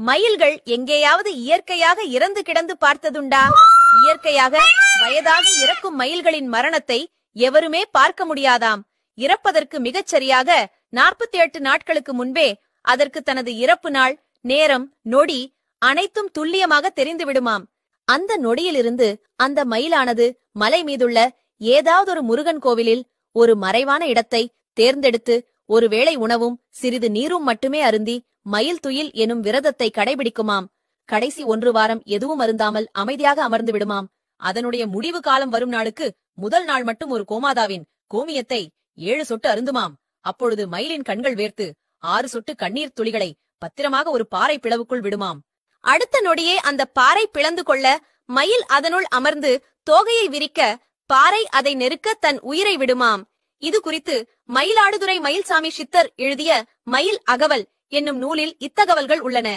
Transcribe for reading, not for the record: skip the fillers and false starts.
மயில்கள் எங்கேயாவது இயற்கையாக இறந்து கிடந்து பார்த்ததுண்டா? இயற்கையாக வயதாகி இறக்கும் மயில்களின் மரணத்தை எவருமே பார்க்க முடியாதாம். இறப்பதற்கு மிகச் சரியாக 48 நாட்களுக்கு முன்பே அதற்கு தனது இறப்பு நாள், நேரம், நொடி அனைத்தும் துல்லியமாக தெரிந்து விடுமாம். அந்த நொடியிலிருந்து அந்த மயிலானது மலை மீதுள்ள ஏதாவதொரு முருகன் கோவிலில் ஒரு மறைவான இடத்தை தேர்ந்தெடுத்து ஒருவேளை உணவும் சிறிது நீரும் மட்டுமே அருந்தி மயில் துயில் எனும் விரதத்தை கடைபிடிக்குமாம். கடைசி 1 வாரம் எதுவும் அருந்தாமல் அமைதியாக அமர்ந்து விடுமாம். அதனுடைய முடிவு காலம் வரும் நாளுக்கு முதல் நாள் மட்டும் ஒரு கோமாதாவின் கோமியத்தை 7 சொட்டு அருந்துமாம். அப்பொழுது மயிலின் கண்கள் வேர்த்து 6 சொட்டு கண்ணீர் துளிகளை பத்திரமாக ஒரு பாறை பிளவுக்குள் விடுமாம். அடுத்த நொடியே அந்த பாறை பிளந்து கொள்ள மயில் அதனுள் அமர்ந்து தோகையை விரிக்க பாறை அதை நெருக்க தன் உயிரை விடுமாம். இது குறித்து மயிலாடுதுறை மயில்சாமி சித்தர் எழுதிய மயில் அகவல் என்னும் நூலில் இத்தகவல்கள் உள்ளன.